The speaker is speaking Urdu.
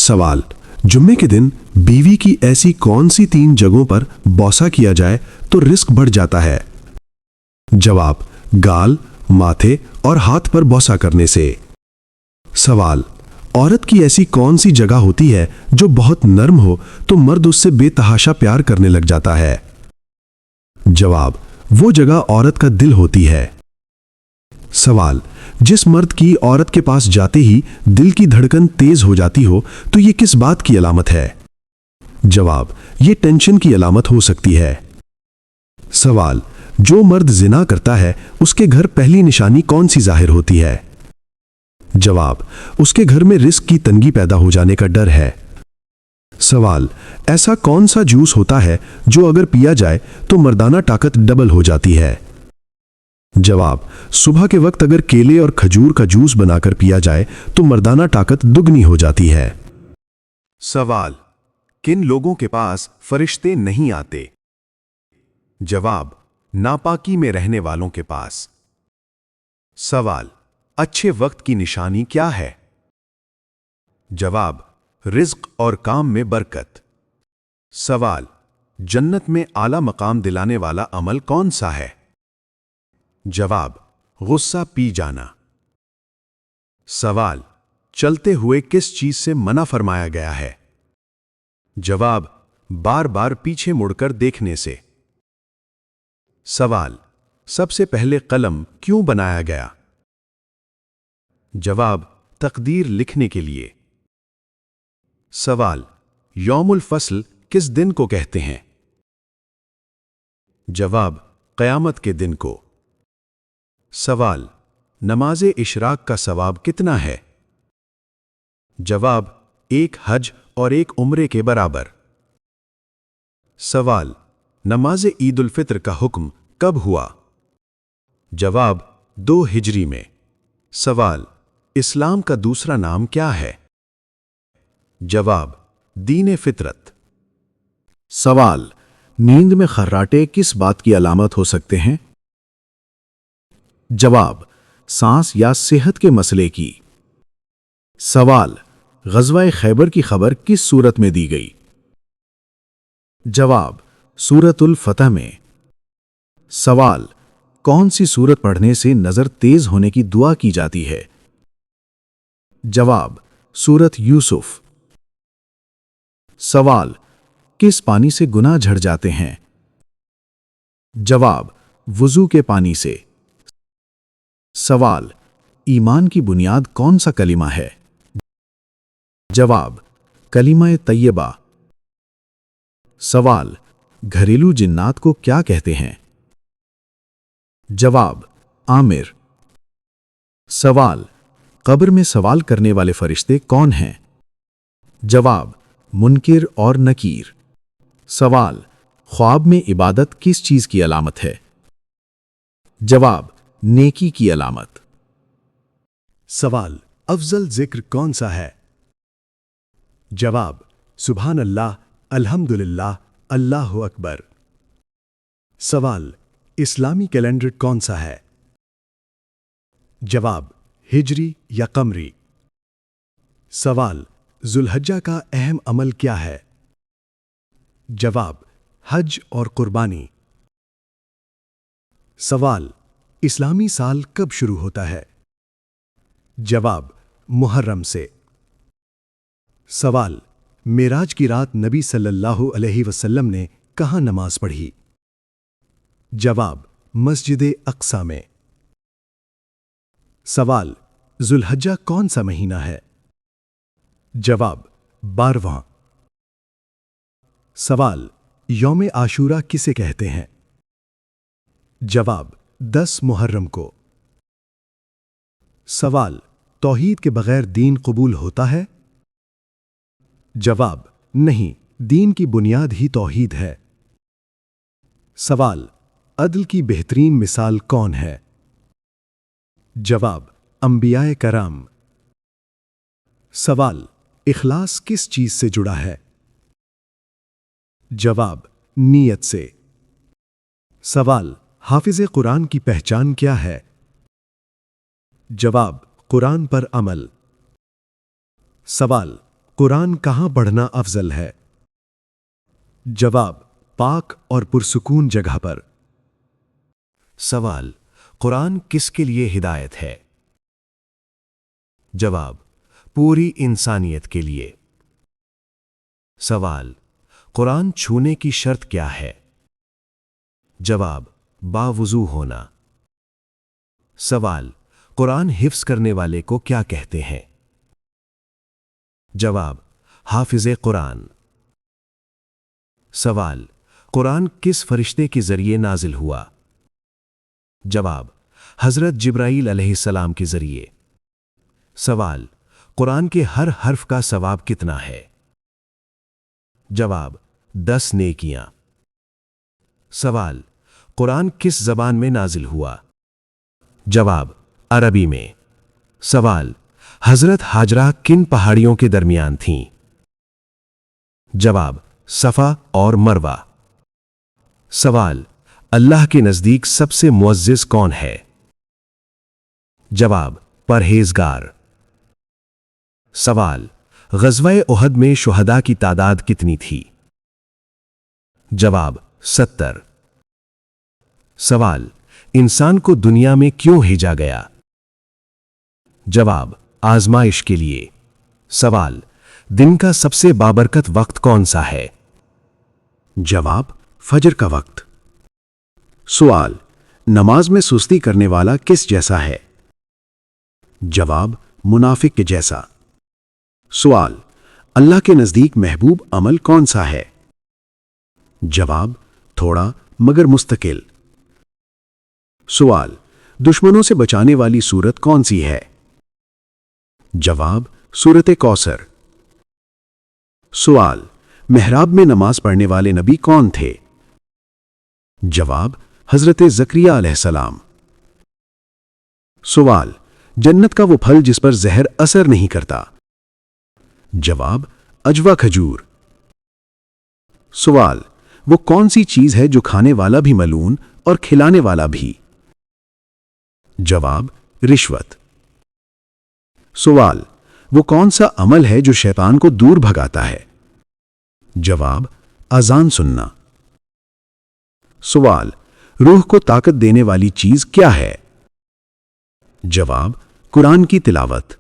سوال: جمعے کے دن بیوی کی ایسی کون سی 3 جگہوں پر بوسہ کیا جائے تو رزق بڑھ جاتا ہے؟ جواب: گال، ماتھے اور ہاتھ پر بوسہ کرنے سے۔ سوال: عورت کی ایسی کون سی جگہ ہوتی ہے جو بہت نرم ہو تو مرد اس سے بے تحاشا پیار کرنے لگ جاتا ہے؟ جواب: وہ جگہ عورت کا دل ہوتی ہے۔ سوال: جس مرد کی عورت کے پاس جاتے ہی دل کی دھڑکن تیز ہو جاتی ہو تو یہ کس بات کی علامت ہے؟ جواب: یہ ٹینشن کی علامت ہو سکتی ہے۔ سوال: جو مرد زنا کرتا ہے اس کے گھر پہلی نشانی کون سی ظاہر ہوتی ہے؟ جواب: اس کے گھر میں رزق کی تنگی پیدا ہو جانے کا ڈر ہے۔ سوال: ایسا کون سا جوس ہوتا ہے جو اگر پیا جائے تو مردانہ طاقت ڈبل ہو جاتی ہے؟ جواب: صبح کے وقت اگر کیلے اور کھجور کا جوس بنا کر پیا جائے تو مردانہ طاقت دگنی ہو جاتی ہے۔ سوال: کن لوگوں کے پاس فرشتے نہیں آتے؟ جواب: ناپاکی میں رہنے والوں کے پاس۔ سوال: اچھے وقت کی نشانی کیا ہے؟ جواب: رزق اور کام میں برکت۔ سوال: جنت میں اعلیٰ مقام دلانے والا عمل کون سا ہے؟ جواب: غصہ پی جانا۔ سوال: چلتے ہوئے کس چیز سے منع فرمایا گیا ہے؟ جواب: بار بار پیچھے مڑ کر دیکھنے سے۔ سوال: سب سے پہلے قلم کیوں بنایا گیا؟ جواب: تقدیر لکھنے کے لیے۔ سوال: یوم الفصل کس دن کو کہتے ہیں؟ جواب: قیامت کے دن کو۔ سوال: نماز اشراق کا ثواب کتنا ہے؟ جواب: 1 حج اور 1 عمرے کے برابر۔ سوال: نماز عید الفطر کا حکم کب ہوا؟ جواب: 2 ہجری میں۔ سوال: اسلام کا دوسرا نام کیا ہے؟ جواب: دین فطرت۔ سوال: نیند میں خراٹے کس بات کی علامت ہو سکتے ہیں؟ جواب: سانس یا صحت کے مسئلے کی۔ سوال: غزوہ خیبر کی خبر کس سورت میں دی گئی؟ جواب: سورۃ الفتح میں۔ سوال: کون سی سورت پڑھنے سے نظر تیز ہونے کی دعا کی جاتی ہے؟ جواب: سورۃ یوسف۔ سوال: کس پانی سے گناہ جھڑ جاتے ہیں؟ جواب: وضو کے پانی سے۔ سوال: ایمان کی بنیاد کون سا کلمہ ہے؟ جواب: کلمہ طیبہ۔ سوال: گھریلو جنات کو کیا کہتے ہیں؟ جواب: عامر۔ سوال: قبر میں سوال کرنے والے فرشتے کون ہیں؟ جواب: منکر اور نکیر۔ سوال: خواب میں عبادت کس چیز کی علامت ہے؟ جواب: نیکی کی علامت۔ سوال: افضل ذکر کون سا ہے؟ جواب: سبحان اللہ، الحمدللہ، اللہ اکبر۔ سوال: اسلامی کیلنڈر کون سا ہے؟ جواب: ہجری یا قمری۔ سوال: ذوالحجہ کا اہم عمل کیا ہے؟ جواب: حج اور قربانی۔ سوال: اسلامی سال کب شروع ہوتا ہے؟ جواب: محرم سے۔ سوال: معراج کی رات نبی صلی اللہ علیہ وسلم نے کہاں نماز پڑھی؟ جواب: مسجد اقصی میں۔ سوال: ذوالحجہ کون سا مہینہ ہے؟ جواب: 12واں۔ سوال: یوم عاشورہ کسے کہتے ہیں؟ جواب: 10 محرم کو۔ سوال: توحید کے بغیر دین قبول ہوتا ہے؟ جواب: نہیں، دین کی بنیاد ہی توحید ہے۔ سوال: عدل کی بہترین مثال کون ہے؟ جواب: انبیاء کرام۔ سوال: اخلاص کس چیز سے جڑا ہے؟ جواب: نیت سے۔ سوال: حافظ قرآن کی پہچان کیا ہے؟ جواب: قرآن پر عمل۔ سوال: قرآن کہاں پڑھنا افضل ہے؟ جواب: پاک اور پرسکون جگہ پر۔ سوال: قرآن کس کے لیے ہدایت ہے؟ جواب: پوری انسانیت کے لیے۔ سوال: قرآن چھونے کی شرط کیا ہے؟ جواب: باوضو ہونا۔ سوال: قرآن حفظ کرنے والے کو کیا کہتے ہیں؟ جواب: حافظ قرآن۔ سوال: قرآن کس فرشتے کے ذریعے نازل ہوا؟ جواب: حضرت جبرائیل علیہ السلام کے ذریعے۔ سوال: قرآن کے ہر حرف کا ثواب کتنا ہے؟ جواب: 10 نیکیاں۔ سوال: قرآن کس زبان میں نازل ہوا؟ جواب: عربی میں۔ سوال: حضرت ہاجرہ کن پہاڑیوں کے درمیان تھیں؟ جواب: صفا اور مروہ۔ سوال: اللہ کے نزدیک سب سے معزز کون ہے؟ جواب: پرہیزگار۔ سوال: غزوہ احد میں شہداء کی تعداد کتنی تھی؟ جواب: 70۔ سوال: انسان کو دنیا میں کیوں بھیجا گیا؟ جواب: آزمائش کے لیے۔ سوال: دن کا سب سے بابرکت وقت کون سا ہے؟ جواب: فجر کا وقت۔ سوال: نماز میں سستی کرنے والا کس جیسا ہے؟ جواب: منافق کے جیسا۔ سوال: اللہ کے نزدیک محبوب عمل کون سا ہے؟ جواب: تھوڑا مگر مستقل۔ سوال: دشمنوں سے بچانے والی سورت کون سی ہے؟ جواب: سورت کوثر۔ سوال: محراب میں نماز پڑھنے والے نبی کون تھے؟ جواب: حضرت زکریا علیہ السلام۔ سوال: جنت کا وہ پھل جس پر زہر اثر نہیں کرتا؟ جواب: اجوا کھجور۔ سوال: وہ کون سی چیز ہے جو کھانے والا بھی ملعون اور کھلانے والا بھی؟ جواب: رشوت۔ سوال: وہ کون سا عمل ہے جو شیطان کو دور بھگاتا ہے؟ جواب: اذان سننا۔ سوال: روح کو طاقت دینے والی چیز کیا ہے؟ جواب: قرآن کی تلاوت۔